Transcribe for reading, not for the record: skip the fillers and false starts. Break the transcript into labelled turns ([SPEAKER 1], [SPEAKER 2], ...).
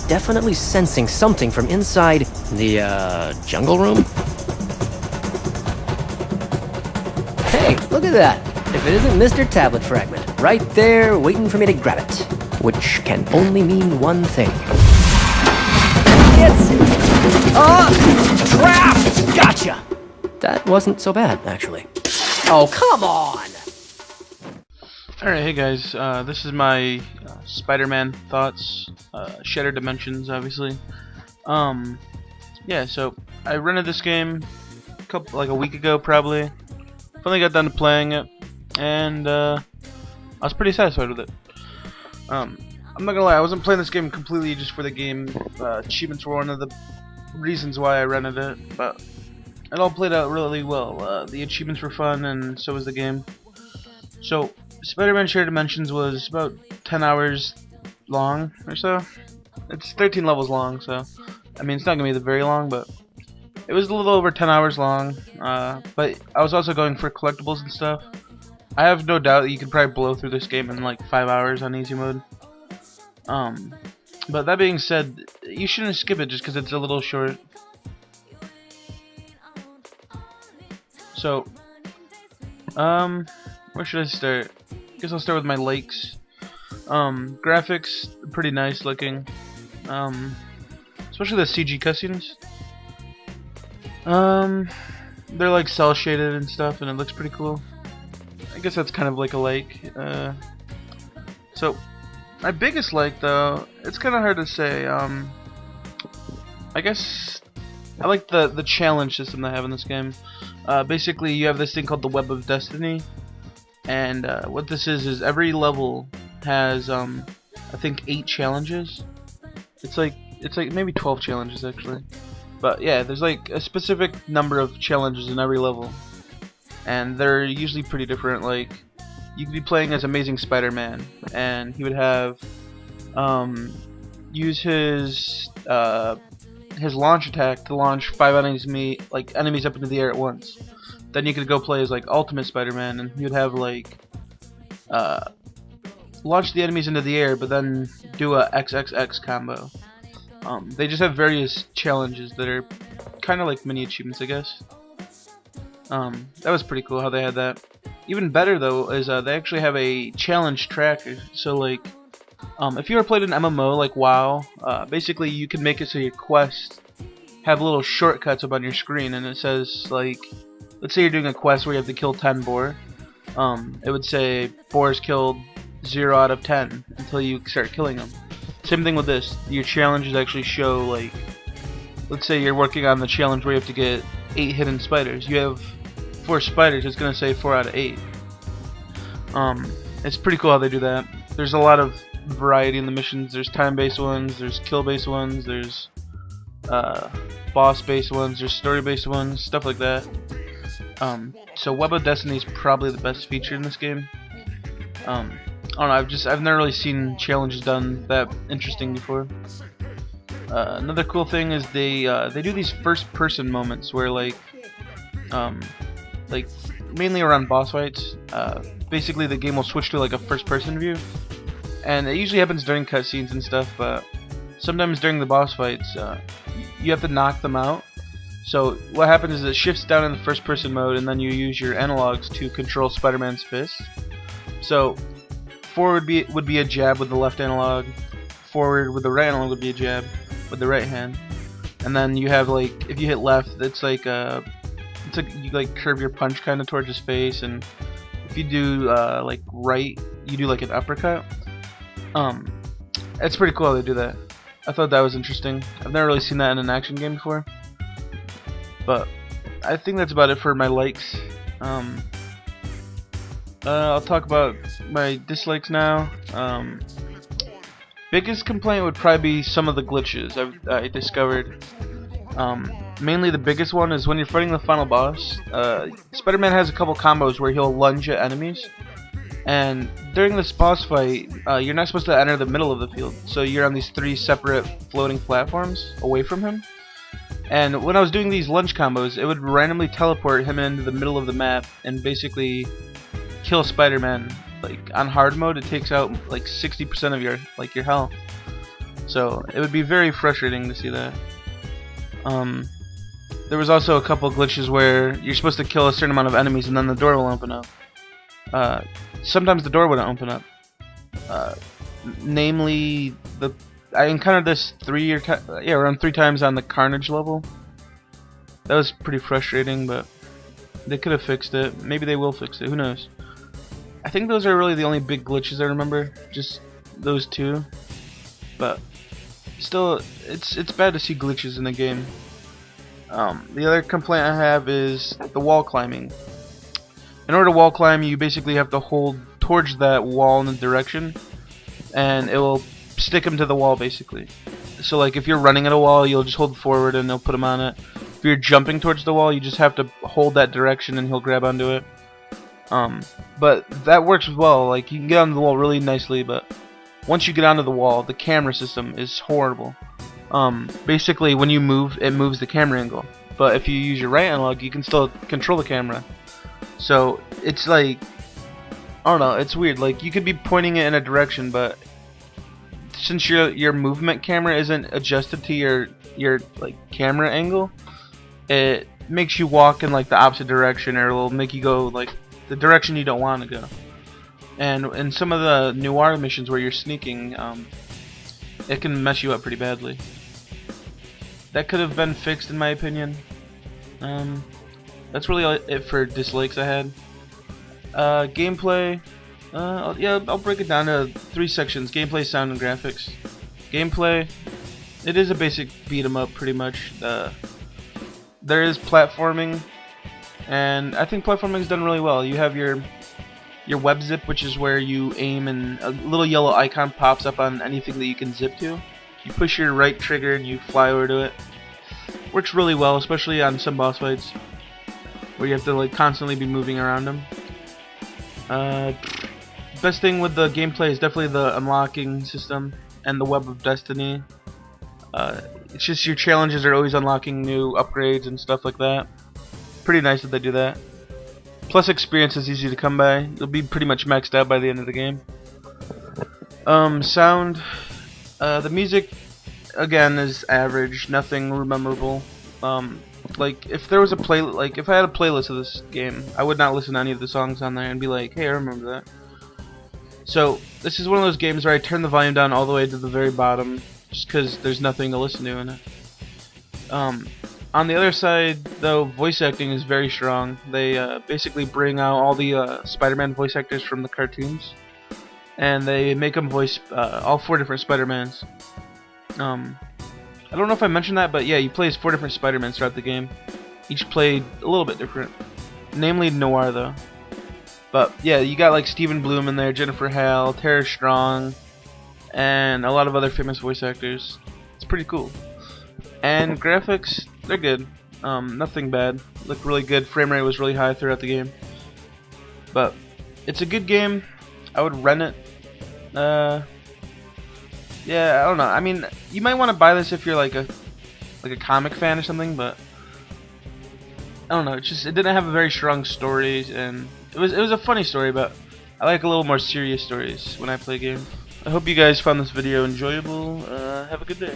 [SPEAKER 1] definitely sensing something from inside the, jungle room. Hey, look at that! If it isn't Mr. Tablet Fragment, right there waiting for me to grab it. Which can only mean one thing. It's... trapped! Gotcha! That wasn't so bad, actually. Oh, come on!
[SPEAKER 2] Alright, hey guys, this is my Spider-Man thoughts, Shattered Dimensions, obviously. Yeah, so I rented this game like a week ago, probably. Finally got done playing it, and I was pretty satisfied with it. I'm not gonna lie, I wasn't playing this game completely just for the game. Achievements were one of the reasons why I rented it, but it all played out really well. The achievements were fun, and so was the game. So, Spider-Man Shared Dimensions was about 10 hours long or so. It's 13 levels long, so I mean it's not gonna be very long, but it was a little over 10 hours long. But I was also going for collectibles and stuff. I have no doubt that you could probably blow through this game in like 5 hours on easy mode. But that being said, you shouldn't skip it just because it's a little short. So, where should I start? I guess I'll start with my likes. Graphics, pretty nice looking. Especially the CG cutscenes. They're like cell shaded and stuff, and it looks pretty cool. I guess that's kind of like a like. So, my biggest like though, it's kind of hard to say. I guess I like the challenge system they have in this game. Basically, you have this thing called the Web of Destiny. And what this is every level has I think 8 challenges. It's like maybe 12 challenges actually. But yeah, there's like a specific number of challenges in every level, and they're usually pretty different. Like you could be playing as Amazing Spider-Man, and he would have use his launch attack to launch 5 enemies up into the air at once. Then you could go play as like Ultimate Spider-Man, and he would have like launch the enemies into the air, but then do a XXX combo. They just have various challenges that are kind of like mini achievements, I guess. That was pretty cool how they had that. Even better though is they actually have a challenge tracker. So like, if you ever played an MMO like WoW, basically you can make it so your quests have little shortcuts up on your screen, and it says like, let's say you're doing a quest where you have to kill 10 boar. It would say boars killed 0 out of 10 until you start killing them. Same thing with this. Your challenges actually show like, let's say you're working on the challenge where you have to get 8 hidden spiders. You have 4 spiders. It's gonna say 4 out of 8. It's pretty cool how they do that. There's a lot of variety in the missions. There's time-based ones. There's kill-based ones. There's boss-based ones. There's story-based ones. Stuff like that. So Web of Destiny is probably the best feature in this game. I don't know, I've never really seen challenges done that interesting before. Another cool thing is they do these first-person moments where like mainly around boss fights. Basically, the game will switch to like a first-person view, and it usually happens during cutscenes and stuff. But sometimes during the boss fights, you have to knock them out. So what happens is it shifts down in the first-person mode, and then you use your analogs to control Spider-Man's fist. So forward would be a jab with the left analog, forward with the right analog would be a jab with the right hand, and then you have like, if you hit left, it's like you like curve your punch kind of towards his face, and if you do like right, you do like an uppercut. It's pretty cool how they do that. I thought that was interesting. I've never really seen that in an action game before. But I think that's about it for my likes. I'll talk about my dislikes now. Biggest complaint would probably be some of the glitches I discovered. Mainly the biggest one is when you're fighting the final boss. Spider-Man has a couple combos where he'll lunge at enemies, and during this boss fight, you're not supposed to enter the middle of the field. So you're on these 3 separate floating platforms away from him. And when I was doing these lunge combos, it would randomly teleport him into the middle of the map and basically kill Spider-Man. Like on hard mode, it takes out like 60% of your health. So it would be very frustrating to see that. There was also a couple glitches where you're supposed to kill a certain amount of enemies and then the door will open up. Sometimes the door wouldn't open up. Namely, I encountered this around 3 times on the Carnage level. That was pretty frustrating, but they could have fixed it. Maybe they will fix it. Who knows? I think those are really the only big glitches I remember. Just those 2. But still, it's bad to see glitches in the game. The other complaint I have is the wall climbing. In order to wall climb, you basically have to hold towards that wall in the direction, and it will stick them to the wall basically. So like if you're running at a wall, you'll just hold forward and they'll put them on it. If you're jumping towards the wall, you just have to hold that direction and he'll grab onto it. But that works well. Like you can get onto the wall really nicely, but once you get onto the wall, the camera system is horrible. Basically when you move, it moves the camera angle, but if you use your right analog, you can still control the camera. So it's like, I don't know, it's weird. Like you could be pointing it in a direction, but since your movement camera isn't adjusted to your like camera angle, it makes you walk in like the opposite direction, or it'll make you go like the direction you don't want to go. And in some of the noir missions where you're sneaking, it can mess you up pretty badly. That could have been fixed in my opinion. That's really it for dislikes I had. Gameplay, I'll break it down to 3 sections: gameplay, sound, and graphics. Gameplay, it is a basic beat 'em up pretty much. There is platforming, and I think platforming is done really well. You have your web zip, which is where you aim and a little yellow icon pops up on anything that you can zip to. You push your right trigger and you fly over to it. Works really well, especially on some boss fights where you have to like constantly be moving around them. Best thing with the gameplay is definitely the unlocking system and the Web of Destiny. It's just your challenges are always unlocking new upgrades and stuff like that. Pretty nice that they do that. Plus experience is easy to come by. You'll be pretty much maxed out by the end of the game. Sound, the music again is average, nothing memorable. Like if there was a if I had a playlist of this game, I would not listen to any of the songs on there and be like, hey, I remember that. So this is one of those games where I turn the volume down all the way to the very bottom, just because there's nothing to listen to in it. On the other side, though, voice acting is very strong. They basically bring out all the Spider-Man voice actors from the cartoons, and they make them voice all 4 different Spider-Mans. I don't know if I mentioned that, but yeah, you play as 4 different Spider-Mans throughout the game. Each played a little bit different, namely Noir though. But yeah, you got like Stephen Bloom in there, Jennifer Hale, Tara Strong, and a lot of other famous voice actors. It's pretty cool. And graphics, they're good. Nothing bad. Looked really good. Frame rate was really high throughout the game. But it's a good game. I would rent it. Yeah, I don't know. I mean, you might want to buy this if you're like a comic fan or something, but I don't know. It didn't have a very strong story, and it was a funny story, but I like a little more serious stories when I play games. I hope you guys found this video enjoyable. Have a good day.